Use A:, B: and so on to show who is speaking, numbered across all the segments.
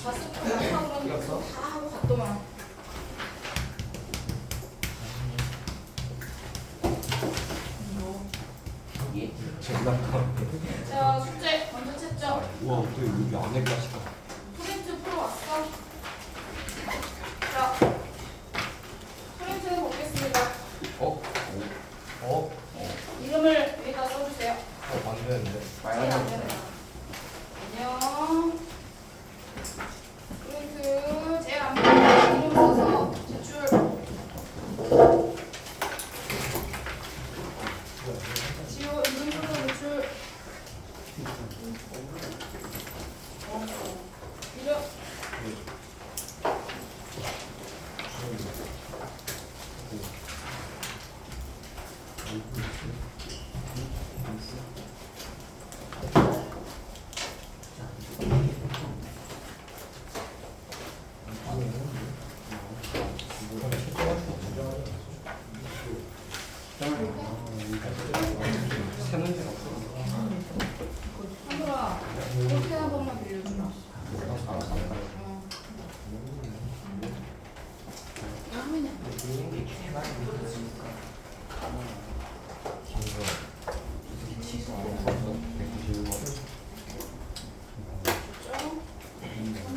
A: 자습 많다고 그러면 다 하고 갔더만.
B: 예?
A: 자, 숙제 먼저 채점.
C: 우와, 또 여기 안에 가시다.
A: 프린트 풀어왔어? 자, 프린트 보겠습니다. 이름을 여기다 써주세요.
C: 안 되는데.
A: 제일 안 되네요. 안녕. 프린트 제일 안 되는 이름 써서 제출. 지호 이름 써서 제출. 이름. 한솔아, 어떻게 한 번만 빌려주라.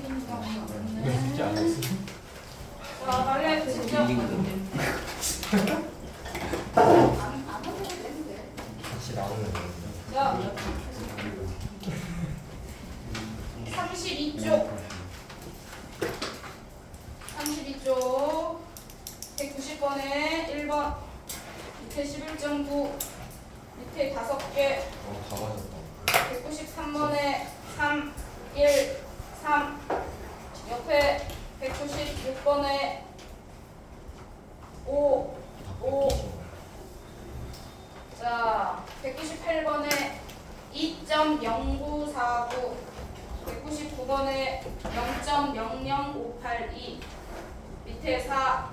C: 쉽지 않았어.
A: 자, 말레 진짜 안 하면 되는데.
C: 같이 나오는 거.
A: 자, 32쪽 32쪽 190번에 1번 밑에 11.9 밑에 5개
C: 다 맞았다.
A: 193번에 3, 1, 3 옆에 196번에 5, 5 자, 198번에 2.0949 199번에 0.00582 밑에 4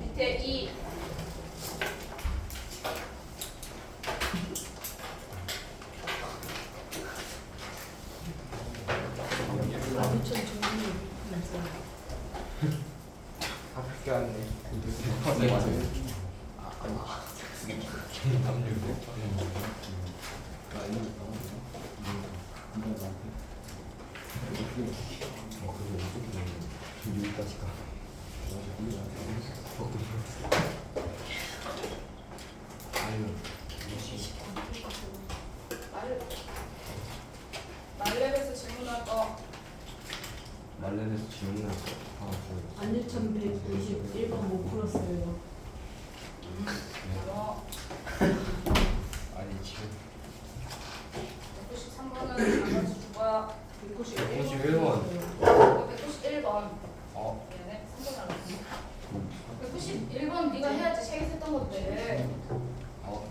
A: 밑에 2
C: 학교 왔네. 여기까지 가.
A: 말렙에서 질문할 거
C: 말레에서 질문을
D: 안유천 191번 못 풀었어요.
A: 뭐
C: 아니 지금
A: 193번은 안 가르쳐 줄 거야
C: 191번.
A: 191번
C: 어.
A: 네, 3번 알았어 191번 네가 해야지 책에서 했던 건데
C: 어.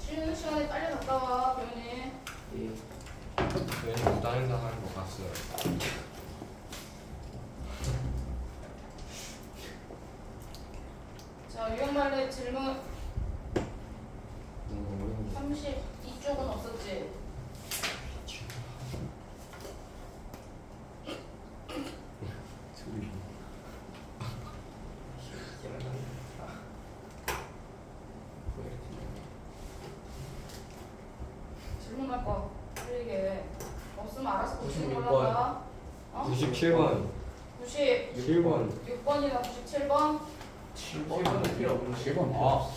A: 쉬는 시간에 빨리 갔다 와 교현이
C: 괜히 무당 행사 하는 거 봤어요.
A: 자 유형말렙 질문 32쪽은 없었지? 질문할 거 틀리게 없으면 알아서 고치는 걸로 봐.
C: 97번.
A: 97번
C: 7번.
A: 6번이나 97번
C: 7번은 필요 없는 7번.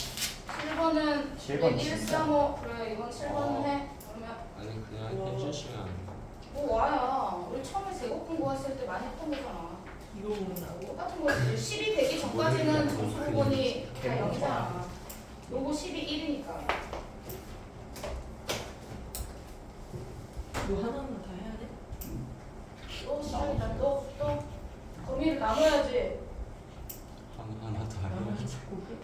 A: 7번은
B: 7번
A: 135 그래 이건 7번은 해 그러면
C: 아니 그냥 해주시면
A: 뭐 와야 우리 처음에 제곱 공부했을 때 많이 했던 거잖아
D: 이거 모른다고?
A: 똑같은 거지 10이 되기 전까지는 점수 부분이 다 0이잖아 요거 10이 1이니까
D: 이거 하나하나 다 해야 돼?
A: 또 시간이다 또 범위를 나눠야지
C: 하나 더
D: 나만
C: 해야지.
D: 자꾸 해?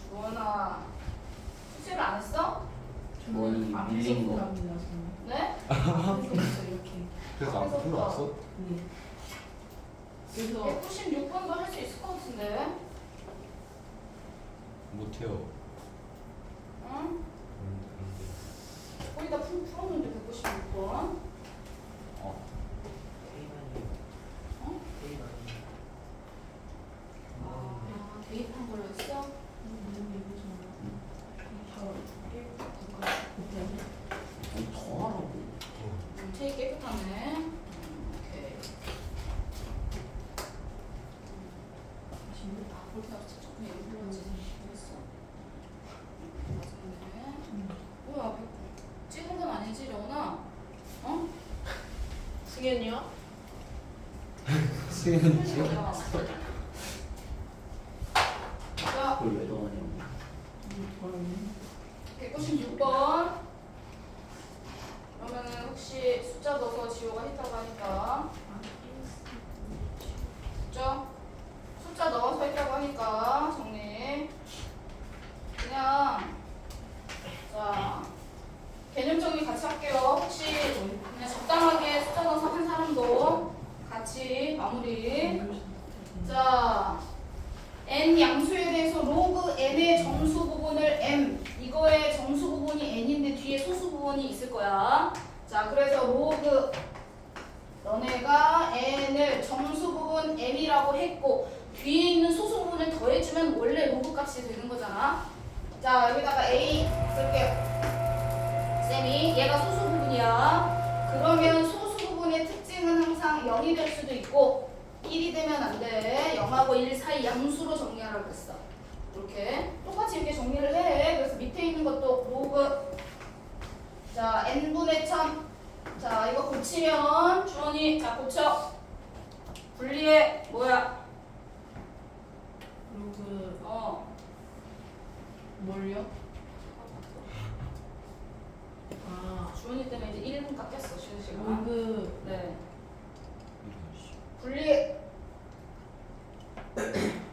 A: 주원아 숙제를 안 했어?
B: 머리
D: 앞에서
B: 밀린 거.
D: 보랍니다 저는.
A: 네?
D: 앞에서부터 이렇게.
C: 그래서 안 풀어왔어?
D: 네. 그래서
A: 196번도 할 수 그렇게 나서 조금 얘기 들었지. 됐어. 맞았네. 뭐야, 찍은 건 아니지, 레오나? 어?
D: 승현이요?
C: 수현 지금
A: 자,
B: 그걸 왜 넣었냐고.
A: 196번. 그러면은 혹시 숫자 넣어서 지호가 했다고 하니까. 그죠? 숫자 넣어서 했다고 하니까 정리. 그냥 자 개념 정리 같이 할게요. 혹시 그냥 적당하게 숫자 넣어서 한 사람도 같이 마무리. 자 n 양수에 대해서 로그 n의 정수 부분을 m, 이거의 정수 부분이 n인데 뒤에 소수 부분이 있을 거야. 자 그래서 로그 너네가 n을 정수 부분 m이라고 했고 뒤에 있는 소수 부분을 더해주면 원래 로그 값이 되는 거잖아. 자 여기다가 a 쓸게요. 쌤이 얘가 소수 부분이야. 그러면 소수 부분의 특징은 항상 0이 될 수도 있고 1이 되면 안 돼. 0하고 1 사이 양수로 정리하라고 했어. 이렇게 똑같이 이렇게 정리를 해. 그래서 밑에 있는 것도 로그 자 n분의 1000. 자 이거 고치면 주원이 자 고쳐. 분리해 뭐야?
D: 로그
A: 어
D: 뭘요? 아
A: 주원이 때문에 이제 1분 깎였어 쉬는 시간.
D: 로그
A: 네. 분리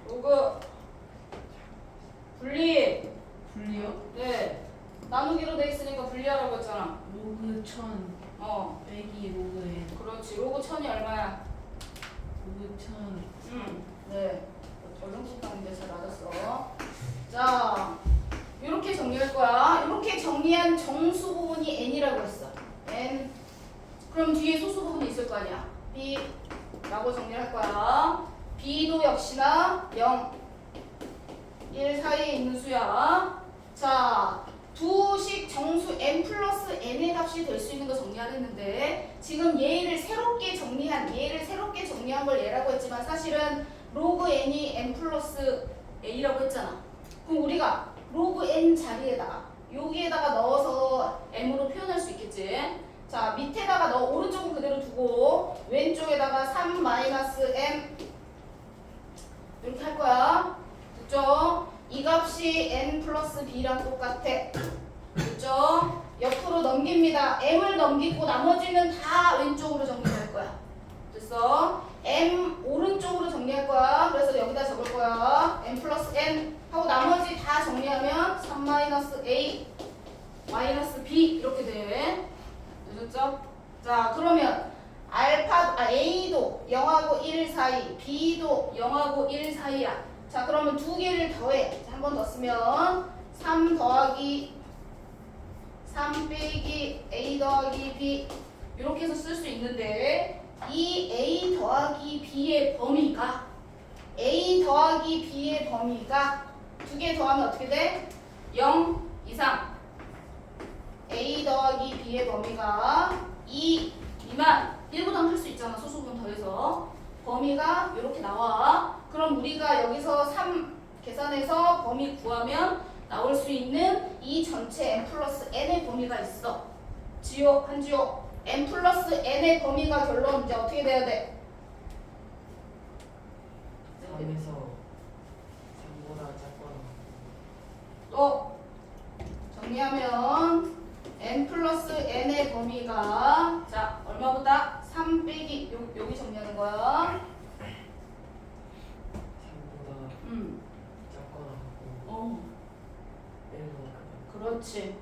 A: 로그 분리
D: 분리요?
A: 네 나누기로 돼 있으니까 분리하라고 했잖아.
D: 로그 1000 빼기 로그 n
A: 그렇지. 로그 1000이 얼마야?
D: 로그 1000
A: 네 얼렁뚱땅인데 잘 맞았어. 자 이렇게 정리할 거야. 이렇게 정리한 정수 부분이 n이라고 했어. n 그럼 뒤에 소수 부분이 있을 거 아니야. b 라고 정리할 거야. b도 역시나 0, 1 사이에 있는 수야. 자, 두식 정수 n 플러스 n의 값이 될 수 있는 거 정리하랬는데 지금 얘를 새롭게 정리한 걸 얘라고 했지만 사실은 로그 n이 n 플러스 a라고 했잖아. 그럼 우리가 로그 n 자리에다가 여기에다가 넣어서 m으로 표현할 수 있겠지. 자 밑에다가 넣어 오른쪽은 그대로 두고 왼쪽에다가 3 마이너스 m 이렇게 할 거야. 됐죠? 이 값이 n 플러스 b랑 똑같아. 됐죠? 옆으로 넘깁니다. m을 넘기고 나머지는 다 왼쪽으로 정리할 거야. 됐어? m 오른쪽으로 정리할 거야. 그래서 여기다 적을 거야. m 플러스 n 하고 나머지 다 정리하면 3 마이너스 a 마이너스 b 이렇게 돼. 되셨죠? 자 그러면 A도 0하고 1 사이, B도 0하고 1 사이야. 자 그러면 두 개를 더해. 한 번 더 쓰면 3 더하기 3 빼기 A 더하기 B 이렇게 해서 쓸 수 있는데 이 A 더하기 B의 범위가 두 개 더하면 어떻게 돼? 0 이상 A 더하기 B의 범위가 2 미만 1보다는 클 수 있잖아. 소수분 더해서 범위가 이렇게 나와. 그럼 우리가 여기서 3 계산해서 범위 구하면 나올 수 있는 이 전체 n 플러스 n의 범위가 있어. 지호 한지호 n 플러스 n의 범위가 결론 이제 어떻게 돼야 돼?
E: 3에서 3보다 작거나
A: 또 정리하면 n 플러스 n의 범위가 자 얼마보다 3 빼기 여기 정리하는 거야.
E: 3보다 작거나 하고
A: 어
E: 1보다
A: 그렇지.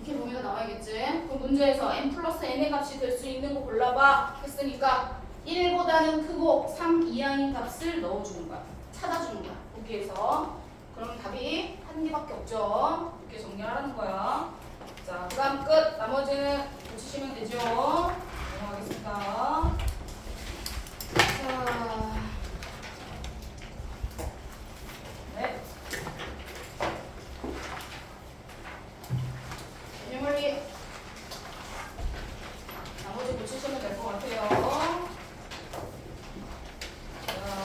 A: 이렇게 범위가 나와야겠지. 그럼 문제에서 n 플러스 n의 값이 될 수 있는 거 골라봐 했으니까 1보다는 크고 3 이하인 값을 넣어주는 거야. 찾아주는 거야. 보기에서. 그럼 답이 한 개밖에 없죠. 이렇게 정리하라는 거야. 자, 그 다음 끝. 나머지는 고치시면 되죠. 넘어가겠습니다. 자, 네. 개념원리 나머지 고치시면 될 것 같아요. 자.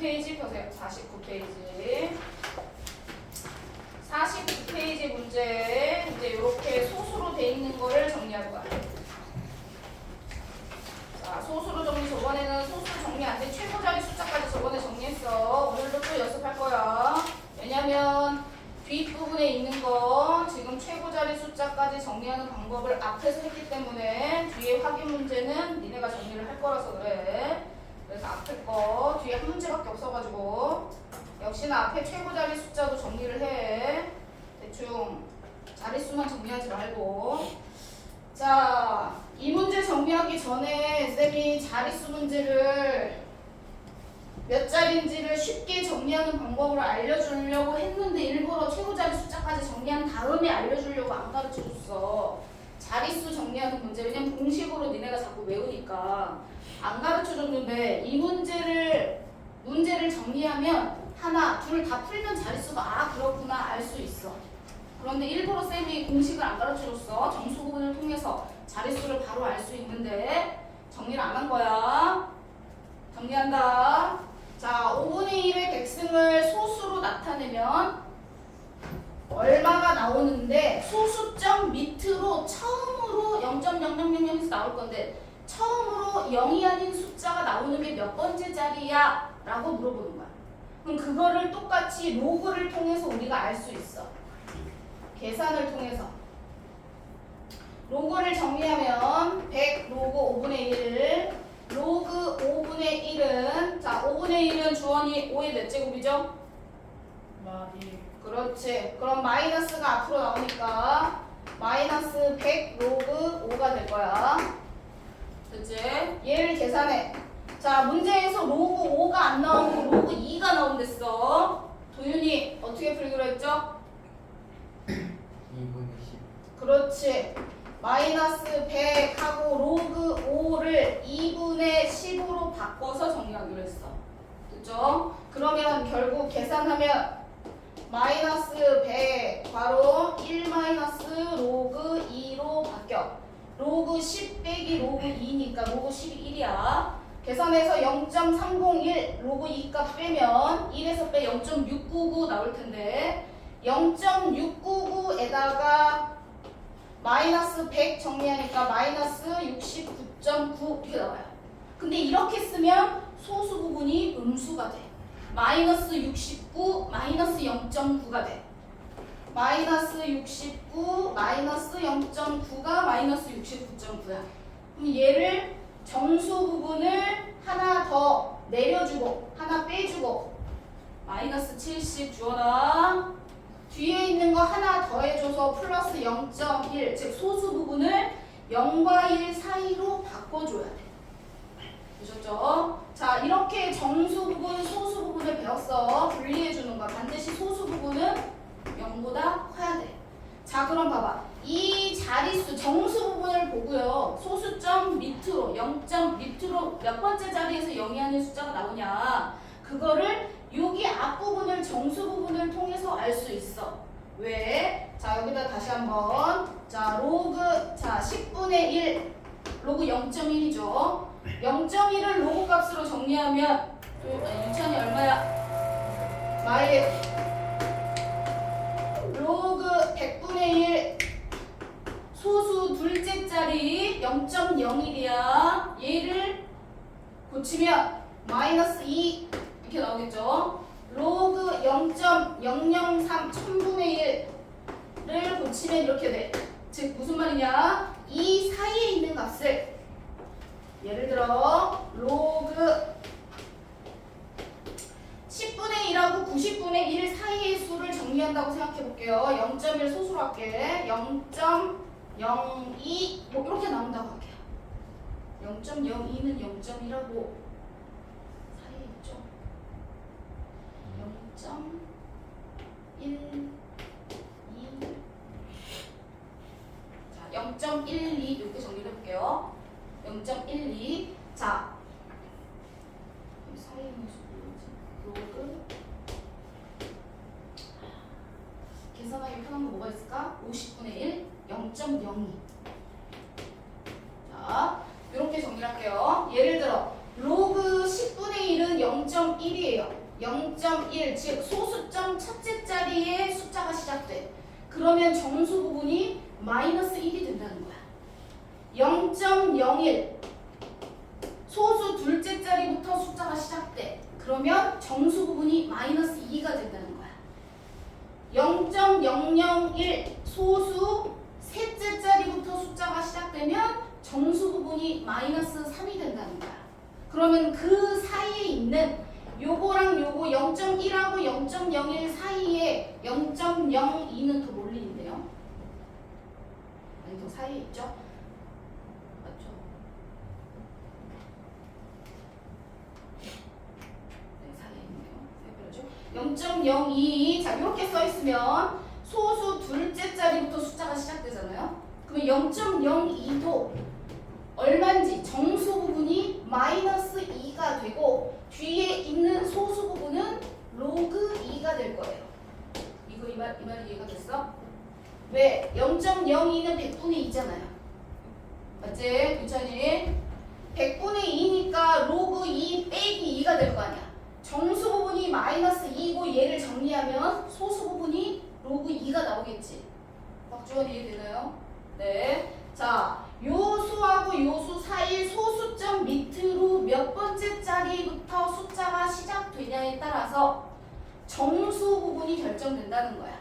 A: 49페이지 펴세요. 49페이지. 49페이지 문제 이제 이렇게 소수로 돼 있는 거를 정리할 거야. 자, 소수로 정리 저번에는 소수 정리 안 돼. 최고 자리 숫자까지 저번에 정리했어. 오늘도 또 연습할 거야. 왜냐면 뒷부분에 있는 거 지금 최고 자리 숫자까지 정리하는 방법을 앞에서 했기 때문에 뒤에 확인 문제는 니네가 정리를 할 거라서 그래. 그래서 앞에 거 뒤에 한 문제밖에 없어가지고 역시나 앞에 최고 자리 숫자도 정리를 해. 대충 자릿수만 정리하지 말고. 자, 이 문제 정리하기 전에 쌤이 자릿수 문제를 몇 자리인지를 쉽게 정리하는 방법을 알려주려고 했는데 일부러 최고 자리 숫자까지 정리한 다음에 알려주려고 안 가르쳐줬어. 자릿수 정리하는 문제. 왜냐면 공식으로 니네가 자꾸 외우니까 안 가르쳐줬는데 이 문제를 정리하면 하나, 둘 다 풀면 자릿수가 아 그렇구나 알 수 있어. 그런데 일부러 쌤이 공식을 안 가르쳐줬어. 정수 구분을 통해서 자릿수를 바로 알 수 있는데 정리를 안 한 거야. 정리한다. 자, 5분의 1의 백승을 소수로 나타내면 얼마가 나오는데 소수점 밑으로 처음으로 0.0000에서 나올 건데 처음으로 0이 아닌 숫자가 나오는 게 몇 번째 자리야? 라고 물어보는 거야. 그럼 그거를 똑같이 로그를 통해서 우리가 알 수 있어. 계산을 통해서. 로그를 정리하면 100 로그 5분의 1 로그 5분의 1은 자 5분의 1은 주원이 5의 몇 제곱이죠?
D: 마일.
A: 그렇지. 그럼 마이너스가 앞으로 나오니까 마이너스 100 로그 5가 될 거야. 그치? 얘를 계산해. 자, 문제에서 로그 5가 안 나오고 로그 2가 나온댔어. 도윤이 어떻게 풀기로 했죠?
E: 2분의 10.
A: 그렇지. 마이너스 100하고 로그 5를 2분의 10으로 바꿔서 정리하기로 했어. 됐죠? 그러면 결국 계산하면 마이너스 100 바로 1 마이너스 로그 2로 바뀌어. 로그 10 빼기 로그 2니까 로그 10이 1이야. 계산해서 0.301 로그 2값 빼면 1에서 빼 0.699 나올 텐데 0.699에다가 마이너스 100 정리하니까 마이너스 69.9 이렇게 나와요. 근데 이렇게 쓰면 소수 부분이 음수가 돼. 마이너스 69 마이너스 0.9가 돼. 마이너스 69 마이너스 0.9가 마이너스 69.9야. 그럼 얘를 정수 부분을 하나 더 내려주고 하나 빼주고 마이너스 70 주어라. 뒤에 있는 거 하나 더해줘서 플러스 0.1 즉 소수 부분을 0과 1 사이로 바꿔줘야 돼. 되셨죠? 자, 이렇게 정수 부분, 소수 부분을 배웠어. 분리해주는 거야. 반드시 소수 부분은 0보다 커야 돼. 자, 그럼 봐봐. 이 자릿수, 정수 부분을 보고요. 소수점 밑으로, 0점 밑으로 몇 번째 자리에서 0이 아닌 숫자가 나오냐. 그거를 여기 앞부분을 정수 부분을 통해서 알 수 있어. 왜? 자, 여기다 다시 한번. 자, 로그, 자, 10분의 1. 로그 0.1이죠. 0.1을 로그 값으로 정리하면 유찬이 얼마야? 마일. 로그 100분의 1 소수 둘째 자리 0.01이야. 얘를 고치면 마이너스 2 이렇게 나오겠죠. 로그 0.003 1000분의 1을 고치면 이렇게 돼. 즉 무슨 말이냐? 이 사이에 있는 값을 예를 들어 로그 10분의 1하고 90분의 1 사이의 수를 정리한다고 생각해 볼게요. 0.1 소수로 할게. 0.02 뭐 이렇게 나온다고 할게요. 0.02는 0.1하고 사이에 있죠. 0.12 자, 0.12 이렇게 정리를 해볼게요. 0.12 자, 이 사이에 있는 수 로그 계산하기 편한 거 뭐가 있을까? 50분의 1 0.02 자, 이렇게 정리할게요. 예를 들어 로그 10분의 3분의 1은 0.1이에요. 0.1, 즉 소수점 첫째 자리에 숫자가 시작돼. 그러면 정수 부분이 마이너스 1이 된다는 거야. 0.01 소수 둘째 자리부터 숫자가 시작돼. 그러면 정수 부분이 마이너스 2가 된다는 거야. 0.001 소수 셋째 자리부터 숫자가 시작되면 정수 부분이 마이너스 3이 된다는 거야. 그러면 그 사이에 있는 요거랑 요거 0.1하고 0.01 사이에 0.02는 더 멀리인데요. 아니 더 사이에 있죠? 맞죠? 네, 사이에 있네요. 0.02 자 이렇게 써 있으면 소수 둘째 자리부터 숫자가 시작되잖아요. 그러면 0.02도 얼마인지 정수 부분이 마이너스 2가 되고 뒤에 있는 소수 부분은 로그 2가 될 거예요. 이 말이 이해가 됐어? 왜? 0.02는 100분의 2잖아요. 맞지? 유찬이? 100분의 2니까 로그 2 빼기 2가 될 거 아니야. 정수 부분이 마이너스 2고 얘를 정리하면 소수 부분이 로그 2가 나오겠지. 박주원 이해되나요? 네. 자, 요수하고 요수 사이 소수점 밑으로 몇 번째 자리부터 숫자가 시작되냐에 따라서 정수 부분이 결정된다는 거야.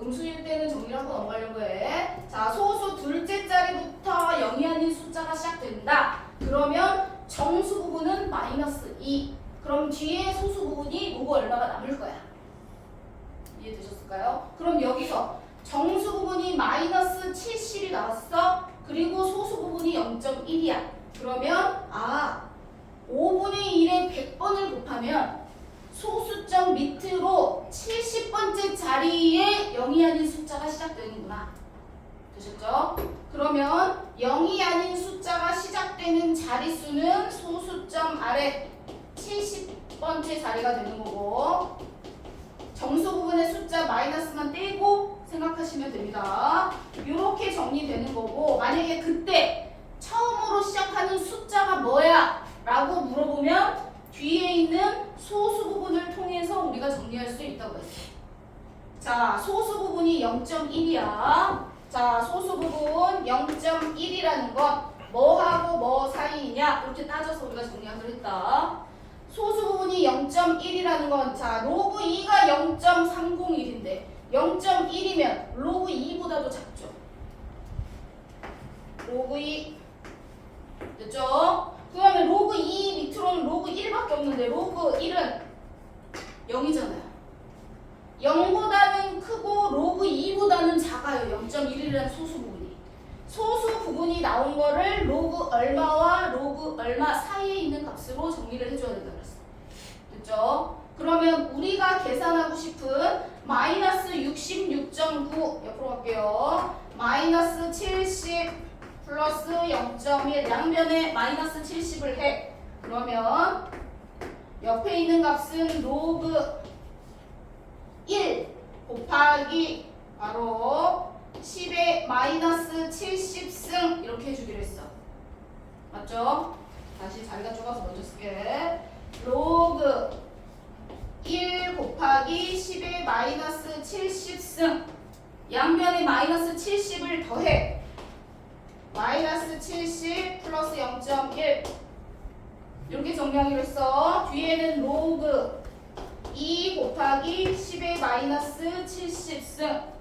A: 음수일 때는 정리를 하고 넘어가려고 해. 자, 소수 둘째 자리부터 0이 아닌 숫자가 시작된다. 그러면 정수 부분은 마이너스 2. 그럼 뒤에 소수 부분이 로그 얼마가 남을 거야. 이해되셨을까요? 그럼 여기서 정수 부분이 마이너스 70이 나왔어. 그리고 소수 부분이 0.1이야. 그러면 5분의 1에 100번을 곱하면 소수점 밑으로 70번째 자리에 0이 아닌 숫자가 시작되는구나. 되셨죠? 그러면 0이 아닌 숫자가 시작되는 자릿수는 소수점 아래 70번째 자리가 되는 거고 정수 부분의 숫자 마이너스만 떼고 생각하시면 됩니다. 이렇게 정리되는 거고 만약에 그때 처음으로 시작하는 숫자가 뭐야? 라고 물어보면 뒤에 있는 소수 부분을 통해서 우리가 정리할 수 있다고 했어요. 자, 소수 부분이 0.1이야. 자, 소수 부분 0.1이라는 건 뭐하고 뭐 사이이냐? 이렇게 따져서 우리가 정리하기로 했다. 소수 부분이 0.1이라는 건 자, 로그 2가 0.301인데 0.1이면 로그 2보다도 작죠. 로그 2 됐죠? 그러면 로그 2 밑으로는 로그 1밖에 없는데 로그 1은 0이잖아요. 0보다는 크고 로그 2보다는 작아요. 0.1이라는 소수 부분이. 소수 부분이 나온 거를 로그 얼마와 로그 얼마 사이에 있는 값으로 정리를 해줘야 된다 그랬어. 됐죠? 그러면 우리가 계산하고 싶은 마이너스 66.9 옆으로 갈게요. 마이너스 70 플러스 0.1 양변에 마이너스 70을 해. 그러면 옆에 있는 값은 로그 1 곱하기 바로 10의 마이너스 70승 이렇게 해주기로 했어. 맞죠? 다시 자리가 좁아서 먼저 쓸게. 로그 1 곱하기 10의 마이너스 70승 양변에 마이너스 70을 더해. 마이너스 70 플러스 0.1 이렇게 정리하기로 했어. 뒤에는 로그 2 곱하기 10의 마이너스 70승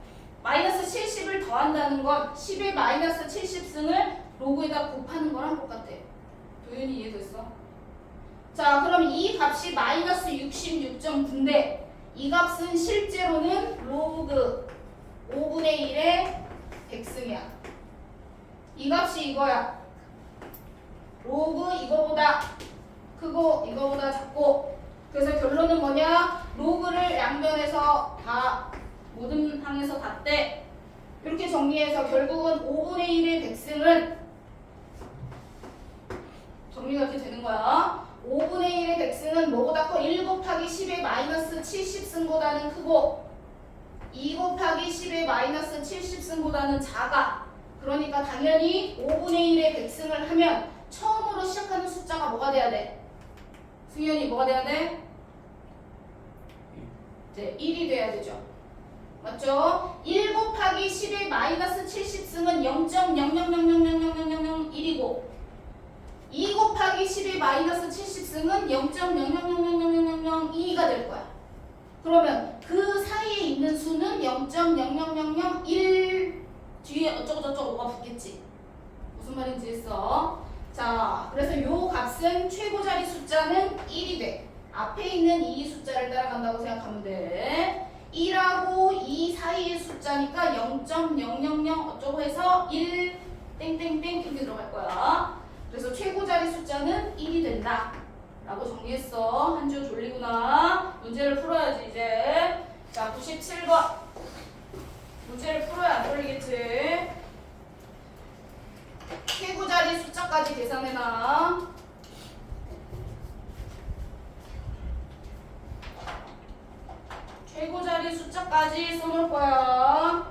A: 마이너스 70을 더한다는 건 10의 마이너스 70승을 로그에다 곱하는 거랑 똑같아. 도윤이 이해됐어? 자, 그럼 이 값이 마이너스 66.9인데 이 값은 실제로는 로그 5분의 1의 100승이야. 이 값이 이거야. 로그 이거보다 크고 이거보다 작고 그래서 결론은 뭐냐? 로그를 양변에서 다 모든 항에서 다 떼. 이렇게 정리해서 결국은 5분의 1의 100승은 정리가 이렇게 되는 거야. 5분의 1의 100승은 뭐보다 커? 1 곱하기 10의 마이너스 70승보다는 크고 2 곱하기 10의 마이너스 70승보다는 작아. 그러니까 당연히 5분의 1의 100승을 하면 처음으로 시작하는 숫자가 뭐가 돼야 돼? 승현이 뭐가 돼야 돼? 네, 1이 돼야 되죠. 맞죠? 1 곱하기 10의 마이너스 70승은 0.00000001이고 2 곱하기 10의 마이너스 70승은 0.00000002가 될 거야. 그러면 그 사이에 있는 수는 0.000001 뒤에 어쩌고저쩌고 뭐가 붙겠지. 무슨 말인지 했어? 자, 그래서 요 값은 최고 자리 숫자는 1이 돼. 앞에 있는 이 숫자를 따라간다고 생각하면 돼. 1하고 2 사이의 숫자니까 0.000 어쩌고 해서 1 땡땡땡 이렇게 들어갈 거야. 그래서 최고 자리 숫자는 1이 된다 라고 정리했어. 한 줄 졸리구나. 문제를 풀어야지 이제. 자, 97번 문제를 풀어야 안 졸리겠지. 최고 자리 숫자까지 계산해놔. 최고 자리 숫자까지 써놓을 거야.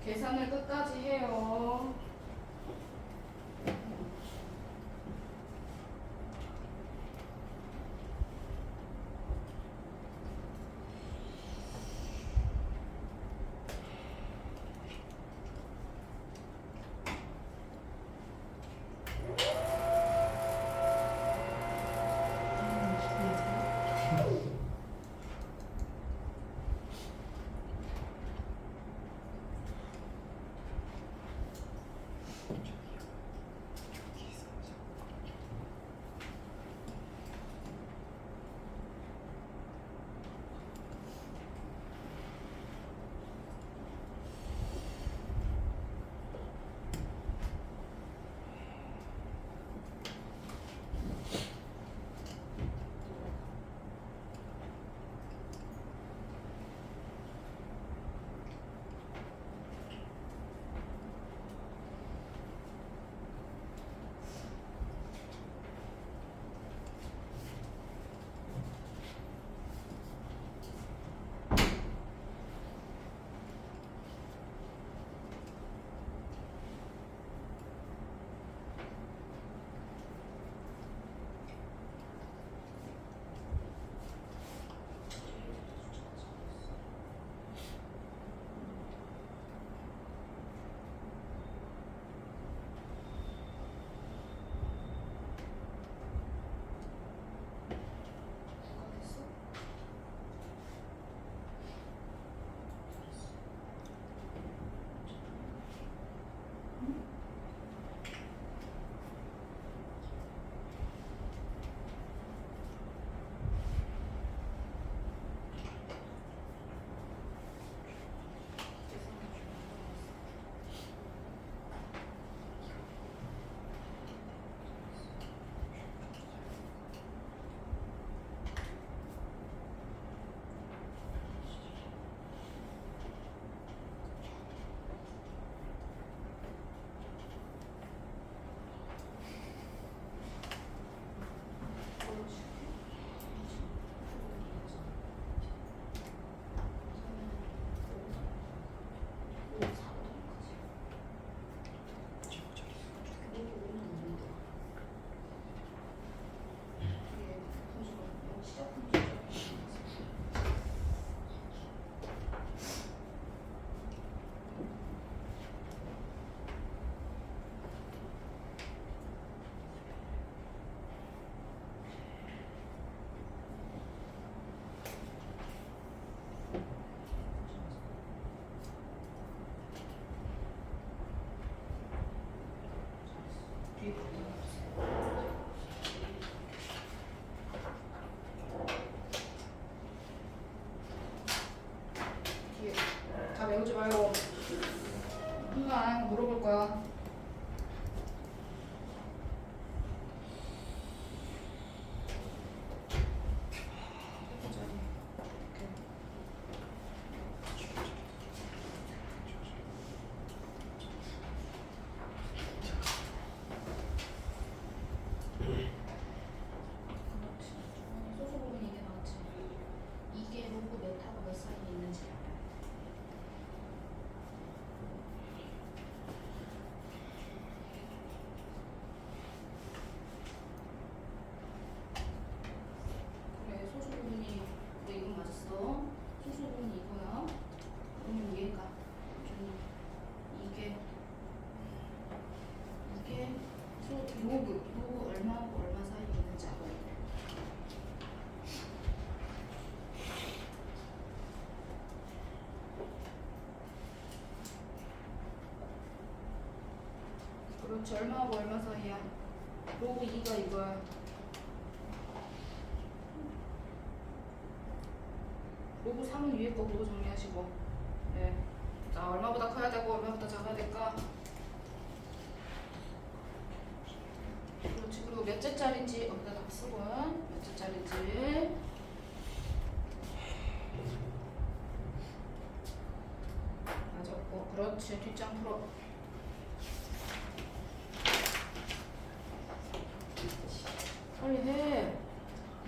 A: 계산을 끝까지 해요. 외우지 말고 한번 물어볼 거야. 소수 부분이 이게 나왔지. 이게 로고 몇하고 몇 사이에 있는지 알아. 그래, 소수 부분이 내 이거 맞았어. 소수 부분이 이거야. 그러면 얘가 이게 로그 얼마하고 얼마 사이에 있는지 알아야 돼. 그렇지. 얼마하고 얼마 사이야? 로그 2가 이거야. 로그 3은 위에 거 보고 정리하시고. 네. 자, 얼마보다 커야 되고 얼마보다 작아야 될까? 그렇지. 그리고 몇 째짜리인지 여기다 다 쓰고 몇 째짜리인지. 맞았고. 그렇지. 뒷장 풀어. 빨리 해.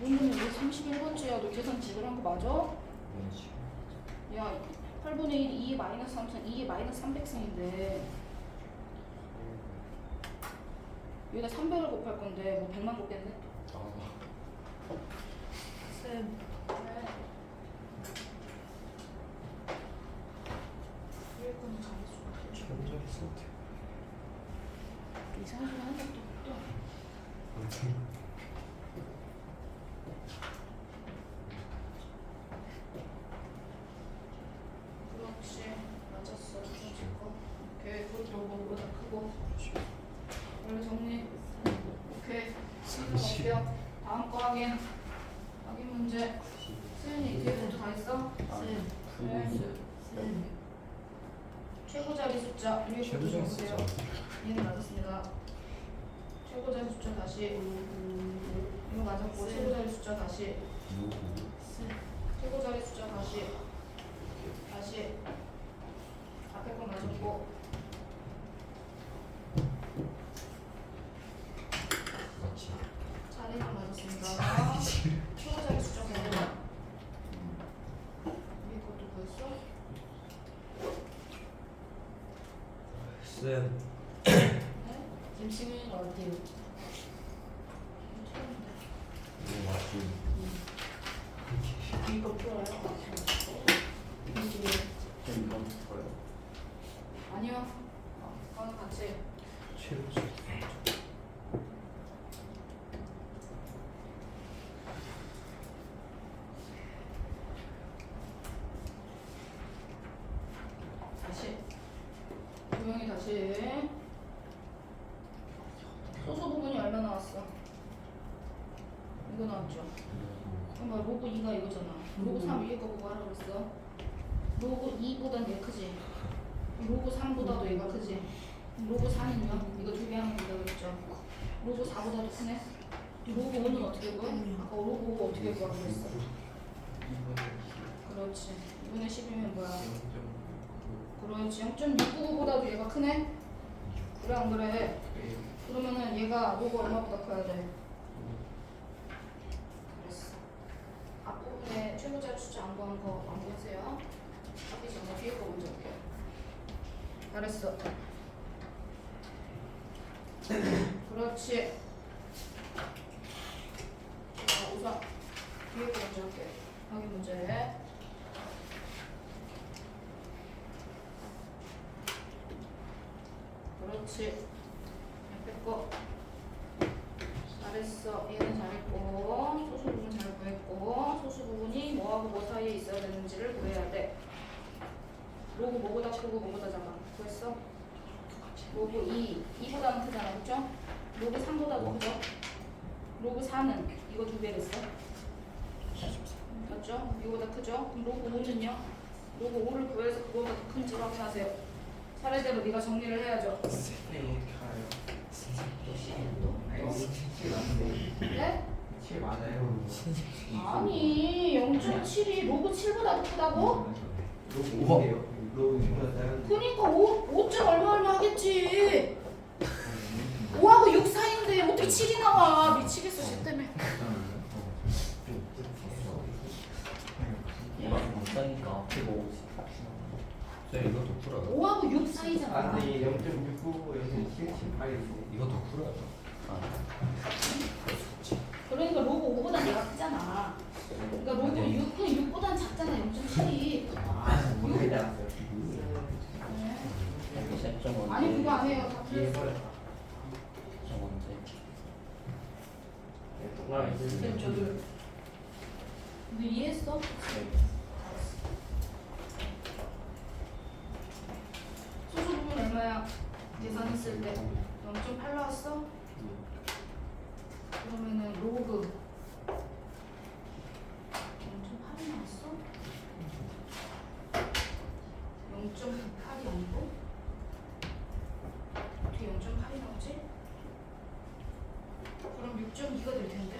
A: 문제는 왜 31번째야? 너 계산 제대로 한 거 맞아? 야, 8분의 1, 2의 마이너스 3승, 2의 마이너스 300승인데 여기다 300을 곱할 건데 뭐 100만 곱겠네?
D: 쌤.
A: 네. 위에 거는 잘했어. 이상한 소리 한 적도 없고. 그렇지. 맞았어. 그렇고. 오케이. 그것도 뭐보다 크고. 원래 정리. 오케이. 시작. 다음 거 확인. 확인 문제. 수연이 뒤에 것도 다 했어?
D: 쌤.
A: 네.
D: 쌤.
A: 최고 자리 숫자 위에 것도 좀 보세요. 얘는 맞았습니다. 최고 자리 숫자 다시. 이거 맞았고 최고 자리 숫자 다시. 최고 자리 숫자 다시. 앞에 거 맞았고. 자리만 맞았습니다. 최고 자리 숫자 뭐야? 위에 것도 보였어?
C: 쌤.
A: 네?
D: 지금 시간이 어때요?
A: 이거 풀어요? 아니요. 그거는 같이. 다시. 조용히 다시. 소수 부분이 얼마 나왔어? 이거 나왔죠? 그럼 뭐 로그 2가 이거잖아. 로그 3 위에 거 보고 하라 그랬어. 로그 2보단 얘 크지? 로그 3보다도 얘가 크지? 로그 4는요? 이거 두 개 하면 된다 그랬죠? 로그 4보다도 크네? 로그 5는 어떻게 구해? 아까 로그 5가 어떻게 구하라고 그랬어? 그렇지. 2분의 10이면 뭐야? 그렇지. 0.699보다도 얘가 크네? 그래 안 그래? 그러면은 얘가 로그 얼마보다 커야 돼? 그랬어. 앞부분에 최고자리 숫자 안 구한 거 안 보세요? 앞이 전에 뒤에 거 먼저 볼게요. 잘했어. 그렇지. 자, 우선 뒤에 거 먼저 할게요. 확인 문제. 그렇지. 옆에 거. 잘했어. 얘는 잘했고 소수 부분 잘 구했고 소수 부분이 뭐하고 뭐 사이에 있어야 되는지를 구해야 돼. 로그 뭐보다 크고 뭐보다 작아? 구했어? 로그 2보다는 크잖아, 그쵸? 로그 3보다도 크죠? 로그 4는 이거 2배 됐어? 맞죠? 이거보다 크죠? 그럼 로그 5는요? 로그 5를 구해서 그거보다 더 큰지로 확인하세요. 차례대로 네가 정리를 해야죠.
E: 선생님 어떻게 알아요?
A: 네?
E: 7 맞아요.
A: 아니 0.7이 로그 7보다 크다고?
E: 로그인데요. 로그보다 작은.
A: 그니까 5점 얼마 하겠지. 5하고 6 사이인데 어떻게 7이 나와. 미치겠어 쟤 때문에.
B: 얘가 못하니까 앞이고.
C: 네, 이거 더 풀어요.
A: 5하고 6 사이잖아.
E: 아니 0.69, 0.778
C: 이거 더 풀어요.
A: 그러니까 로그 5보다 얘가 크잖아. 그러니까 로그 6보단 작잖아 0.7이.
E: 아, 뭔데 나왔어요?
A: 아니 그거 안 해요. 다
E: 이해
A: 틀렸어.
E: 버렸다. 동그라미
A: 네, 저도요. 너 이해했어? 소수 부분 얼마야? 계산했을 때 0.8 나왔어? 그러면은 로그 0.8이 나왔어? 0.98이 아니고? 어떻게 0.8이 나오지? 그럼 6.2가 될 텐데?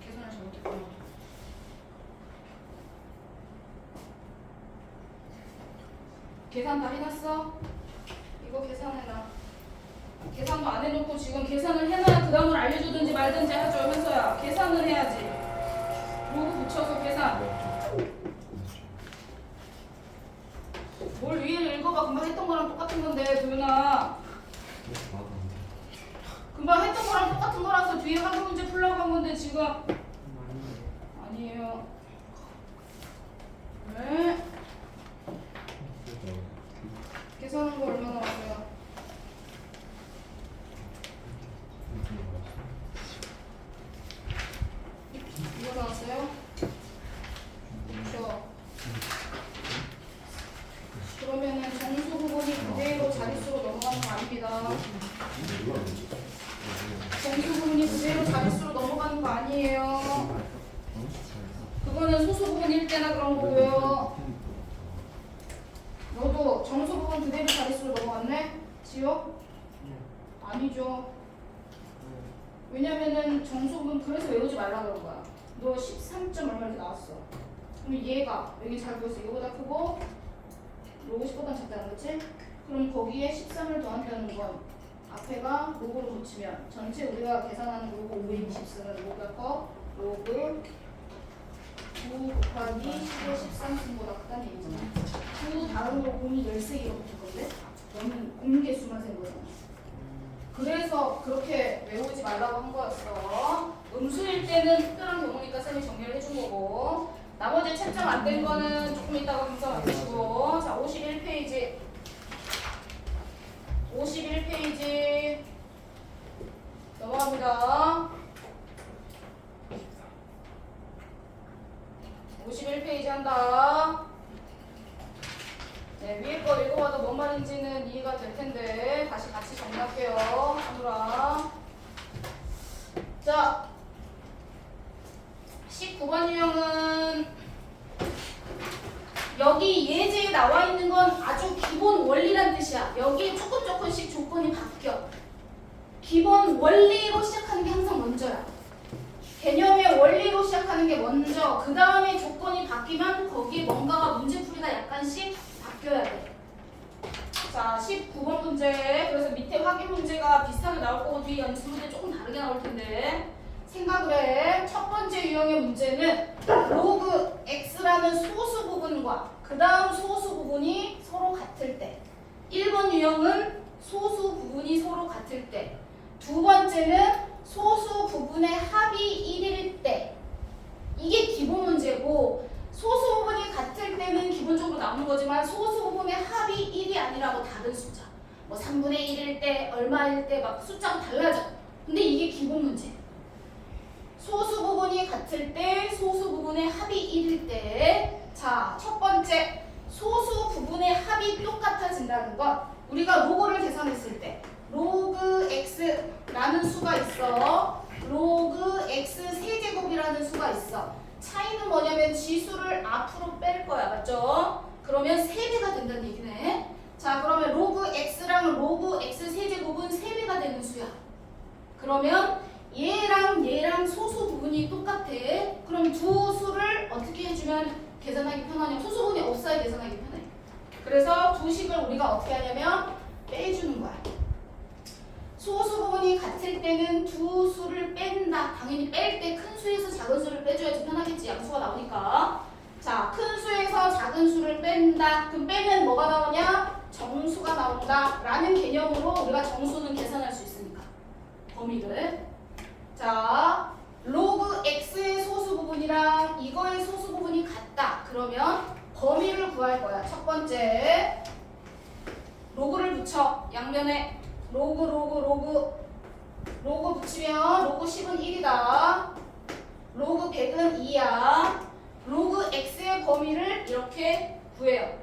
A: 계산을 잘못했구나. 계산 다 해놨어? 이거 계산해놔. 계산도 안 해놓고 지금 계산을 해놔야 그 다음을 알려주든지 말든지 하죠. 현서야 계산을 해야지. 로그 붙여서 계산. 뭘 위에를 읽어봐. 금방 했던 거랑 똑같은 건데 도윤아. 금방 했던 거랑 똑같은 거라서 뒤에 한글 문제 풀라고 한 건데 지금 아니에요. 네. 계산한 거 얼마 나왔어요? 이거 나왔어요? 그렇죠. 그러면은 정수 부분이 그대로 자릿수로 넘어가는 거 아닙니다. 정수 부분이 그대로 자릿수로 넘어가는 거 아니에요. 그거는 소수 부분일 때나 그런 거고요. 너도 정수 부분 그대로 자릿수로 넘어갔네? 지호? 아니죠. 왜냐면은 정수 부분 그래서 외우지 말라 그런 거야. 너 13점 얼마 이렇게 나왔어. 그럼 얘가 여기 잘 보였어. 이거보다 크고 로그 10보다 작다는 거지? 그럼 거기에 13을 더한다는 건 앞에가 로그로 붙이면 전체 우리가 계산하는 로그 520쓰는 로그가 커 로그 9 곱하기 10의 13승보다 크다는 얘기잖아. 9 다음으로 공이 13개가 붙을 건데 너는 공개수만 센 거잖아. 그래서 그렇게 외우지 말라고 한 거였어. 음수일 때는 특별한 경우니까 쌤이 정리를 해준 거고 나머지 채점 안 된 거는 조금 이따가 분석하시고. 자 51페이지 51페이지 넘어갑니다. 51페이지 한다. 네, 위에 거 읽어봐도 뭔 말인지는 이해가 될 텐데 다시 같이 정리할게요. 하누라. 자 19번 유형은 여기 예제에 나와 있는 건 아주 기본 원리란 뜻이야. 여기 조금씩 조건이 바뀌어. 기본 원리로 시작하는 게 항상 먼저야. 개념의 원리로 시작하는 게 먼저, 그 다음에 조건이 바뀌면 거기에 뭔가가 문제풀이가 약간씩 바뀌어야 돼. 자, 19번 문제. 그래서 밑에 확인 문제가 비슷하게 나올 거고 뒤에 연습 문제 조금 다르게 나올 텐데 생각을 해. 첫 번째 유형의 문제는 로그 x라는 소수 부분과 그 다음 소수 부분이 서로 같을 때. 1번 유형은 소수 부분이 서로 같을 때. 두 번째는 소수 부분의 합이 1일 때. 이게 기본 문제고 소수 부분이 같을 때는 기본적으로 나오는 거지만 소수 부분의 합이 1이 아니라고 다른 숫자. 뭐 3분의 1일 때, 얼마일 때 막 숫자가 달라져. 근데 이게 기본 문제. 소수 부분이 같을 때, 소수 부분의 합이 1일 때. 자, 첫 번째. 소수 부분의 합이 똑같아진다는 건 우리가 로그를 계산했을 때 로그 x라는 수가 있어. 로그 x 세제곱이라는 수가 있어. 차이는 뭐냐면 지수를 앞으로 뺄 거야. 맞죠? 그러면 3배가 된다는 얘기네. 자, 그러면 로그 x랑 로그 x 세제곱은 3배가 되는 수야. 그러면 얘랑 소수 부분이 똑같아. 그럼 두 수를 어떻게 해주면 계산하기 편하냐? 소수 부분이 없어야 계산하기 편해. 그래서 두 식을 우리가 어떻게 하냐면 빼주는 거야. 소수 부분이 같을 때는 두 수를 뺀다. 당연히 뺄 때 큰 수에서 작은 수를 빼줘야지 편하겠지. 양수가 나오니까. 자, 큰 수에서 작은 수를 뺀다. 그럼 빼면 뭐가 나오냐? 정수가 나온다. 라는 개념으로 우리가 정수는 계산할 수 있으니까. 범위를. 자, 로그 x의 소수 부분이랑 이거의 소수 부분이 같다. 그러면 범위를 구할 거야. 첫 번째, 로그를 붙여. 양면에 로그 붙이면 로그 10은 1이다. 로그 100은 2야. 로그 x의 범위를 이렇게 구해요.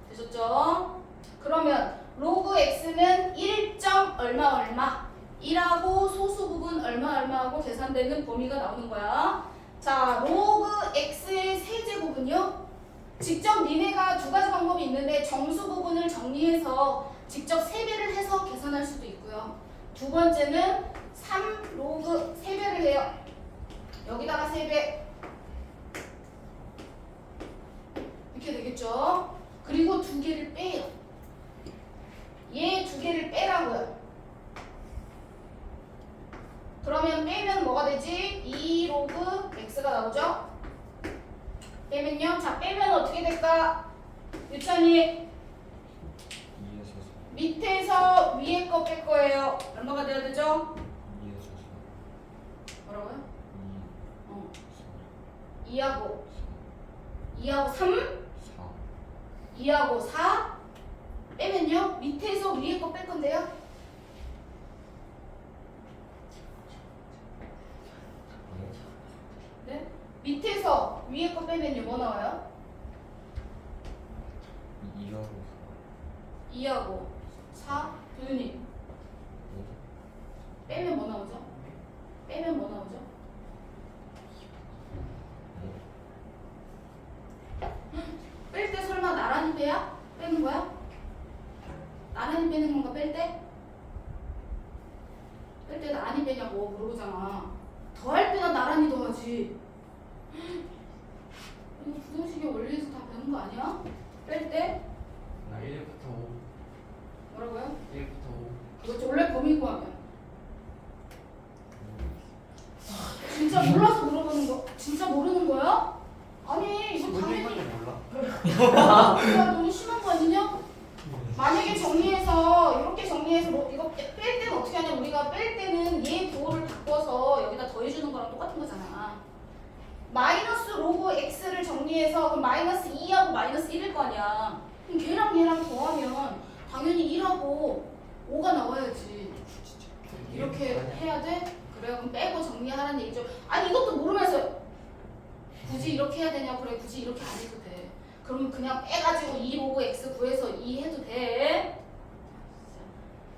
A: 되셨죠? 그러면 로그 x는 1점 얼마 1하고 소수 부분 얼마하고 계산되는 범위가 나오는 거야. 자, 로그 x의 세제곱은요. 직접 니네가 두 가지 방법이 있는데 정수 부분을 정리해서 직접 3배를 해서 계산할 수도 있고요. 두 번째는 3 로그 3배를 해요. 여기다가 3배 이렇게 되겠죠. 그리고 2개를 빼요. 얘 2개를 빼라고요. 그러면 빼면 뭐가 되지? 2 로그 x가 나오죠? 빼면요. 자, 빼면 어떻게 될까? 유찬이
C: 2에서 4.
A: 밑에서 위에 거 뺄 거예요. 얼마가 돼야 되죠?
C: 2에서 4.
A: 뭐라고요?
C: 2,
A: 2하고 2하고 3?
C: 4.
A: 2하고 4? 빼면요. 밑에서 위에 거 뺄 건데요. 네? 밑에서 위에 거 빼면요. 뭐 나와요?
C: 2하고
A: 2하고 4? 도윤이 빼면 뭐 나오죠? 빼면 뭐 나오죠? 뺄 때 설마 나란히 빼야? 빼는 거야? 나란히 빼는 건가 뺄 때? 뺄 때 나란히 빼냐고 물어보잖아. 더할 때는 나란히 더하지. 이거 부등식의 원리에서 다 배운 거 아니야? 뺄 때?
E: 나 1부터 5.
A: 뭐라고요?
E: 1부터 5.
A: 그거 원래 범위 구하면. 진짜 몰라서 물어보는 거. 진짜 모르는 거야? 아니 이거 당연히.
E: 몰라?
A: 야, 너무 심한 거 아니냐? 만약에 정리해서 이렇게 정리해서 이거 뺄 때는 어떻게 하냐? 우리가 뺄 때는 얘 부호를 바꿔서 여기다 더해주는 거랑 똑같은 거잖아. 마이너스 로그 x를 정리해서 그럼 마이너스 2하고 마이너스 1일 거 아니야. 그럼 걔랑 더하면 당연히 1하고 5가 나와야지. 이렇게 해야 돼? 그래요. 그럼 빼고 정리하라는 얘기죠. 아니 이것도 모르면서 굳이 이렇게 해야 되냐? 그래 굳이 이렇게 안 해도 돼. 그럼 그냥 빼가지고 2 로그 x 구해서 2 해도 돼.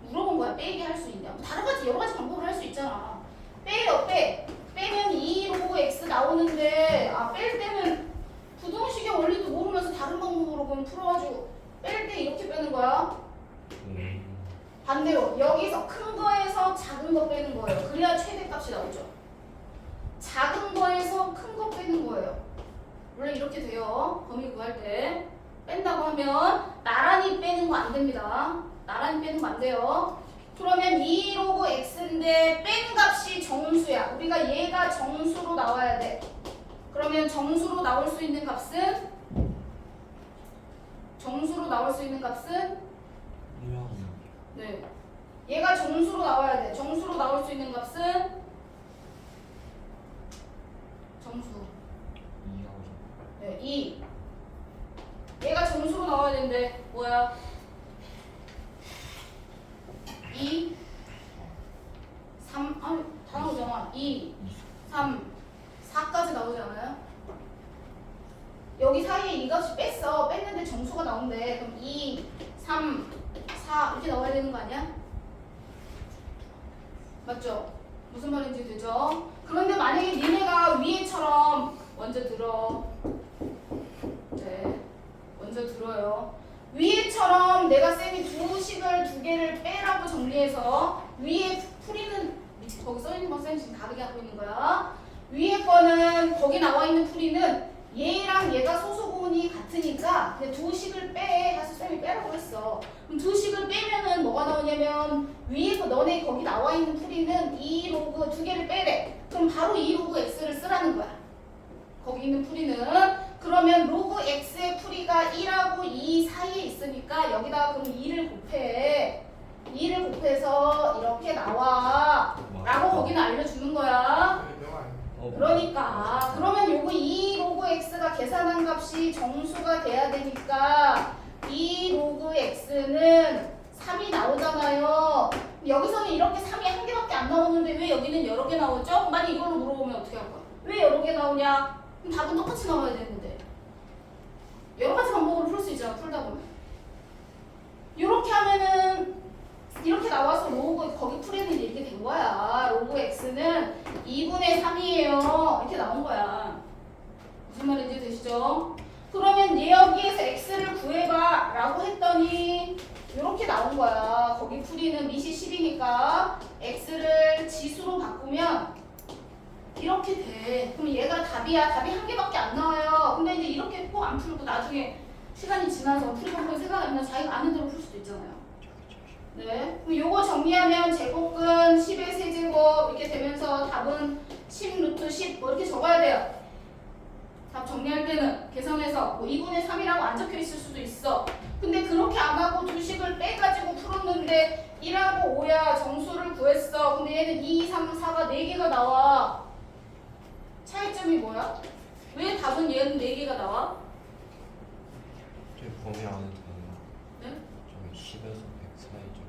A: 물어본 거야. 빼게 할 수 있냐? 다른 가지 여러 가지 방법을 할 수 있잖아. 빼요 빼. 빼면 2 로그 x 나오는데 뺄 때는 부등식의 원리도 모르면서 다른 방법으로 그럼 풀어가지고 뺄 때 이렇게 빼는 거야. 반대로 여기서 큰 거에서 작은 거 빼는 거예요. 그래야 최대값이 나오죠. 작은 거에서 큰 거 빼는 거예요. 원래 이렇게 돼요. 범위 구할 때 뺀다고 하면 나란히 빼는 거 안 됩니다. 나란히 빼는 거 안 돼요. 그러면 2 로그 x인데 뺀 값이 정수야. 우리가 얘가 정수로 나와야 돼. 그러면 정수로 나올 수 있는 값은 네. 얘가 정수로 나와야 돼. 정수로 나올 수 있는 값은 정수.
C: 2하고
A: 네, 2. 얘가 정수로 나와야 되는데 뭐야? 2 3 아니 다 나오잖아. 2 3 4까지 나오잖아요. 여기 사이에 이 값이 뺐는데 정수가 나온대. 그럼 2 3 4 이렇게 나와야 되는 거 아니야? 맞죠? 무슨 말인지 되죠? 그런데 만약에 니네가 위에처럼 먼저 들어. 네. 먼저 먼저 들어요. 위에처럼 내가 쌤이 두 식을 두 개를 빼라고 정리해서 위에 풀이는 거기 써있는 건 쌤이 지금 다르게 하고 있는 거야. 위에 거는 거기 나와 있는 풀이는 얘랑 얘가 소수분이 같으니까 그냥 두 식을 빼 해서 쌤이 빼라고 했어. 그럼 두 식을 빼면은 뭐가 나오냐면 위에 거 너네 거기 나와 있는 풀이는 2 로그 두 개를 빼래. 그럼 바로 2 로그 x를 쓰라는 거야. 거기 있는 풀이는. 그러면 로그 x의 풀이가 1하고 2 사이에 있으니까 여기다가 그럼 2를 곱해. 2를 곱해서 이렇게 나와 라고 거기는 알려주는 거야. 그러니까 그러면 요거 2 로그 x가 계산한 값이 정수가 돼야 되니까 2 로그 x는 3이 나오잖아요. 여기서는 이렇게 3이 한 개밖에 안 나오는데 왜 여기는 여러 개 나오죠? 만약 이걸로 물어보면 어떻게 할 거야? 왜 여러 개 나오냐? 그럼 답은 똑같이 나와야 되는데 여러 가지 방법으로 풀 수 있잖아. 풀다 보면 이렇게 하면은 이렇게 나와서 로그 거기 풀이는 이렇게 된 거야. 로그 x는 2분의 3이에요. 이렇게 나온 거야. 무슨 말인지 되시죠? 그러면 얘 여기에서 x를 구해봐 라고 했더니 이렇게 나온 거야. 거기 풀이는 밑이 10이니까 x를 지수로 바꾸면 이렇게 돼. 그럼 얘가 답이야. 답이 한 개밖에 안 나와요. 근데 이제 이렇게 꼭 안 풀고 나중에 시간이 지나서 풀이 방법이 생각하면 자기가 아는 대로 풀 수도 있잖아요. 네. 그럼 요거 정리하면 제곱근 10의 세제곱 이렇게 되면서 답은 10 루트 10 뭐 이렇게 적어야 돼요. 답 정리할 때는 계산해서 뭐 2분의 3이라고 안 적혀 있을 수도 있어. 근데 그렇게 안 하고 두 식을 빼가지고 풀었는데 1하고 5야 정수를 구했어. 근데 얘는 2, 3, 4가 4개가 나와. 차이점이 뭐야? 왜 답은 얘는 4개가 나와?
C: 저희 범위 안에 되는
A: 네?
C: 저기 10에서 100 사이죠.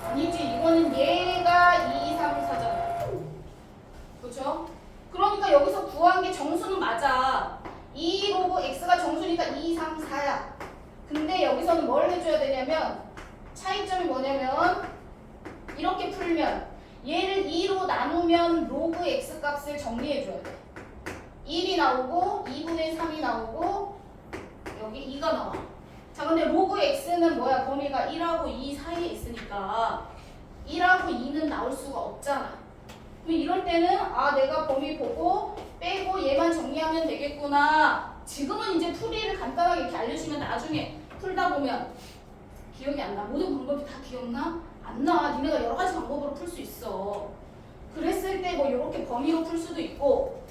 A: 아니지. 이거는 얘가 2, 3, 4잖아. 그렇죠? 그러니까 여기서 구한 게 정수는 맞아. 2 로그 x가 정수니까 2, 3, 4야. 근데 여기서는 뭘 해줘야 되냐면 차이점이 뭐냐면 이렇게 풀면 얘를 2로 나누면 로그 x 값을 정리해줘야 돼. 1이 나오고 2분의 3이 나오고 여기 2가 나와. 자 근데 로그 x는 뭐야? 범위가 1하고 2 사이에 있으니까 1하고 2는 나올 수가 없잖아. 그럼 이럴 때는 아 내가 범위 보고 빼고 얘만 정리하면 되겠구나. 지금은 이제 풀이를 간단하게 이렇게 알려주면 나중에 풀다 보면 기억이 안 나. 모든 방법이 다 기억나? 안 나. 니네가 여러 가지 방법으로 풀 수 있어. 그랬을 때 뭐 이렇게 범위로 풀 수도 있고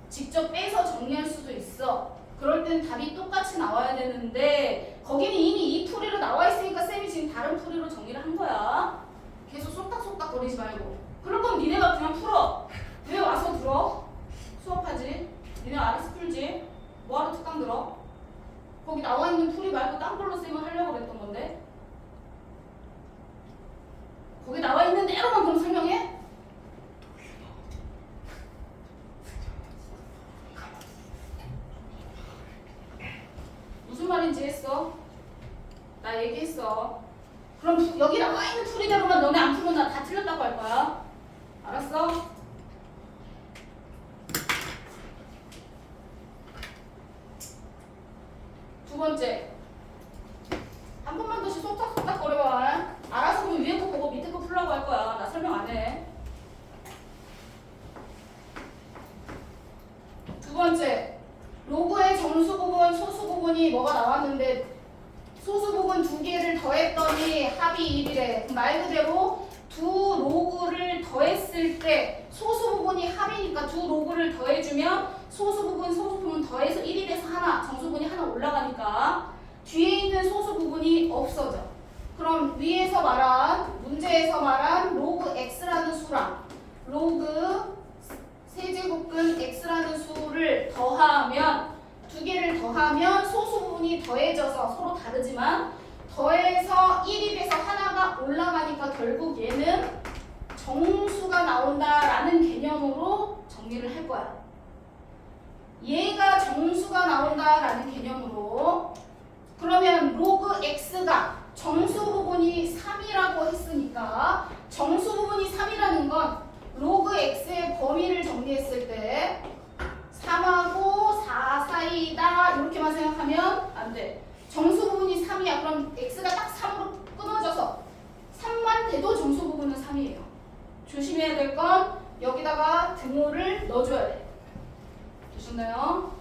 A: 직접 빼서 정리할 수도 있어. 그럴 땐 답이 똑같이 나와야 되는데 거기는 이미 이 풀이로 나와 있으니까 쌤이 지금 다른 풀이로 정리를 한 거야. 계속 쏙닥쏙닥 거리지 말고. 그럴 거면 니네가 그냥 풀어. 왜 와서 들어? 수업하지? 니네가 알아서 풀지? 뭐하러 특강 들어? 거기 나와 있는 풀이 말고 딴 걸로 쌤은 하려고 그랬던 건데 거기 나와 있는 대로만 그럼 설명해? 무슨 말인지 했어? 나 얘기했어. 그럼 여기 나와 있는 풀이대로만 너네 안 풀면 나 다 틀렸다고 할 거야. 알았어? 두 번째. 한 번만 더씩 속닥속닥 거려봐. 알아서 그럼 위에 거 보고 밑에 거 풀라고 할 거야. 나 설명 안 해. 두 번째. 로그의 정수 부분, 소수 부분이 뭐가 나왔는데 소수 부분 두 개를 더했더니 합이 1이래. 말 그대로 두 로그를 더했을 때 소수 부분이 합이니까 두 로그를 더해주면 소수 부분 더해서 1이 돼서 하나, 정수 부분이 하나 올라가니까 뒤에 있는 소수 부분이 없어져. 그럼 위에서 말한 문제에서 말한 로그 x라는 수랑 로그 세제곱근 x라는 수를 더하면 두 개를 더하면 소수 부분이 더해져서 서로 다르지만 더해서 1이 돼서 하나가 올라가니까 결국 얘는 정수가 나온다라는 개념으로 정리를 할 거야. 얘가 정수가 나온다라는 개념으로 그러면 로그 x가 정수 부분이 3이라고 했으니까 정수 부분이 3이라는 건 로그 x의 범위를 정리했을 때 3하고 4 사이 사이다 이렇게만 생각하면 안 돼. 정수 부분이 3이야. 그럼 x가 딱 3으로 끊어져서 3만 돼도 정수 부분은 3이에요. 조심해야 될 건 여기다가 등호를 넣어줘야 돼. 되셨나요?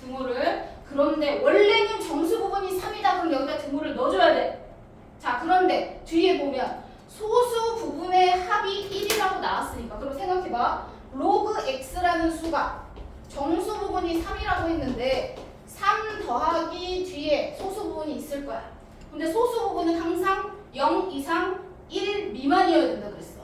A: 등호를. 그런데 원래는 정수 부분이 3이다. 그럼 여기다 등호를 넣어줘야 돼. 자, 그런데 뒤에 보면 소수 부분의 합이 1이라고 나왔으니까 그럼 생각해봐. 로그 x라는 수가 정수 부분이 3이라고 했는데 3 더하기 뒤에 소수 부분이 있을 거야. 근데 소수 부분은 항상 0 이상 1 미만이어야 된다 그랬어.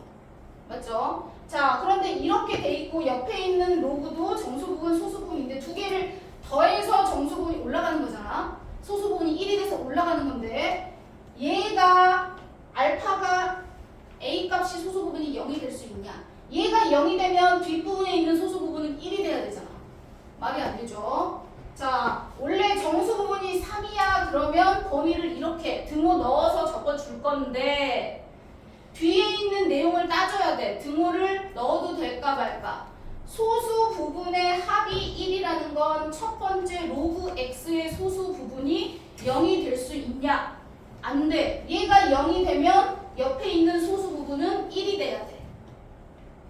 A: 맞죠? 자, 그런데 이렇게 돼 있고 옆에 있는 로그도 정수 부분, 소수 부분인데 두 개를 더해서 정수 부분이 올라가는 거잖아. 소수 부분이 1이 돼서 올라가는 건데 얘가 알파가 A 값이 소수 부분이 0이 될 수 있냐? 얘가 0이 되면 뒷부분에 있는 소수 부분은 1이 돼야 되잖아. 말이 안 되죠? 자, 원래 정수 부분이 3이야 그러면 범위를 이렇게 등호 넣어서 적어줄 건데 뒤에 있는 내용을 따져야 돼. 등호를 넣어도 될까 말까. 소수 부분의 합이 1이라는 건 첫 번째 로그 x의 소수 부분이 0이 될 수 있냐? 안 돼. 얘가 0이 되면 옆에 있는 소수 부분은 1이 돼야 돼.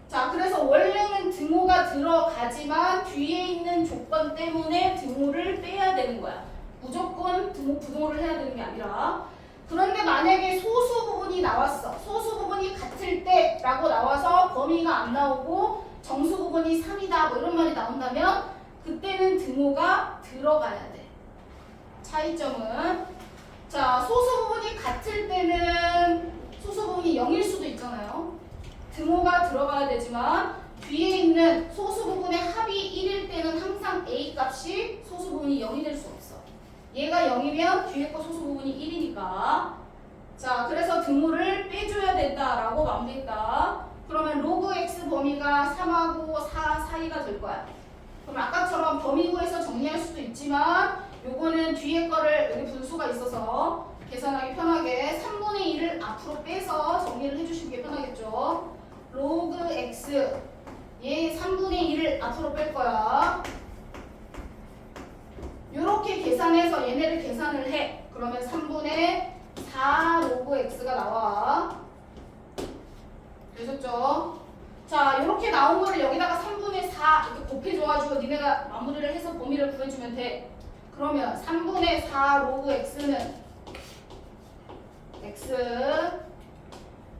A: 자, 그래서 원래는 등호가 들어가지만 뒤에 있는 조건 때문에 등호를 빼야 되는 거야. 무조건 등호 부등호를 해야 되는 게 아니라. 그런데 만약에 소수 부분이 나왔어. 소수 부분이 같을 때라고 나와서 범위가 안 나오고 정수 부분이 3이다 뭐 이런 말이 나온다면 그때는 등호가 들어가야 돼. 차이점은 자, 소수 부분이 같을 때는 소수 부분이 0일 수도 있잖아요. 등호가 들어가야 되지만 뒤에 있는 소수 부분의 합이 1일 때는 항상 A 값이 소수 부분이 0이 될 수 없어. 얘가 0이면 뒤에 거 소수 부분이 1이니까. 자, 그래서 등호를 빼줘야 된다라고 마무리했다. 그러면 로그 x 범위가 3하고 4 사이가 될 거야. 그럼 아까처럼 범위 구해서 정리할 수도 있지만 요거는 뒤에 거를 여기 분수가 있어서 계산하기 편하게 3분의 1을 앞으로 빼서 정리를 해주시는 게 편하겠죠. 로그 x 얘 3분의 1을 앞으로 뺄 거야. 요렇게 계산해서 얘네를 계산을 해. 그러면 3분의 4 로그 x가 나와. 되셨죠? 자, 요렇게 나온 거를 여기다가 3분의 4 이렇게 곱해줘가지고 니네가 마무리를 해서 범위를 구해주면 돼. 그러면 3분의 4 로그 x는 x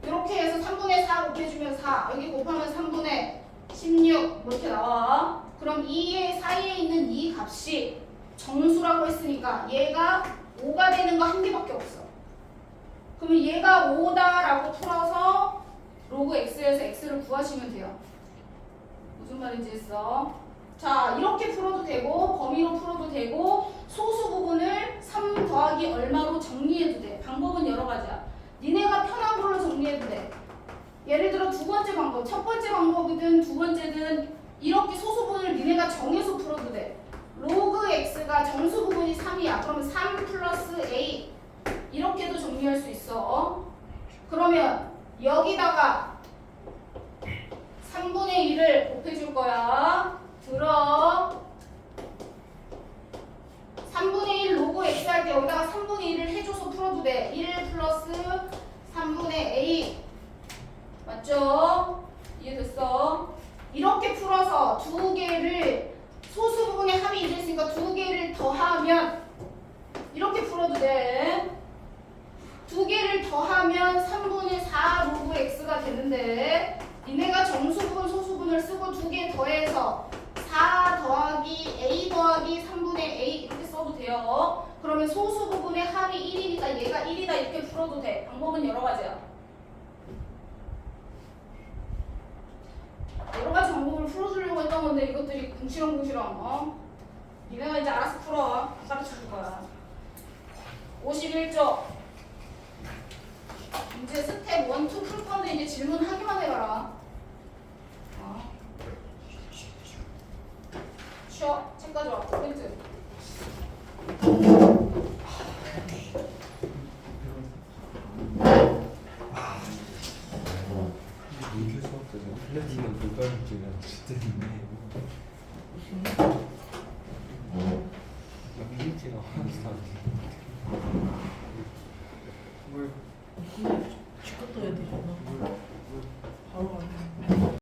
A: 이렇게 해서 3분의 4 곱해주면 4 여기 곱하면 3분의 16 이렇게 나와. 그럼 이 사이에 있는 이 값이 정수라고 했으니까 얘가 5가 되는 거 한 개밖에 없어. 그러면 얘가 5다라고 풀어서 로그 x에서 x를 구하시면 돼요. 무슨 말인지 했어? 자, 이렇게 풀어도 되고 범위로 풀어도 되고 소수 부분을 3 더하기 얼마로 정리해도 돼. 방법은 여러 가지야. 니네가 편한 걸로 정리해도 돼. 예를 들어 두 번째 방법, 첫 번째 방법이든 두 번째든 이렇게 소수 부분을 니네가 정해서 풀어도 돼. 로그 x가 정수 부분이 3이야. 그러면 3 플러스 a 이렇게도 정리할 수 있어. 그러면 여기다가 3분의 1을 곱해줄 거야. 들어. 3분의 1 로그 x 할 때 여기다가 3분의 1을 해줘서 풀어도 돼. 1 플러스 3분의 a. 맞죠? 이해됐어? 이렇게 풀어서 두 개를 소수 부분의 합이 이랬으니까 두 개를 더하면 이렇게 풀어도 돼. 두 개를 더하면 3분의 4 로그 x가 되는데 니네가 정수분 소수분을 쓰고 두 개 더해서 4 더하기 a 더하기 3분의 a 이렇게 써도 돼요. 그러면 소수 부분의 합이 1이니까 얘가 1이다 이렇게 풀어도 돼. 방법은 여러 가지야. 여러 가지 방법을 풀어주려고 했던 건데 이것들이 궁시렁궁시렁 니네가 이제 알아서 풀어. 가르쳐줄 거야. 51쪽 이제 스텝 1, 2 풀 건데 이제 질문하기만 해봐라. 쉬어. 책 가져와. 프린트.
C: 이렇게 수업 때는 플래티넘 불가능증이라는 거 때문에
E: 뭘
D: 근데 치과 떠야 되잖아.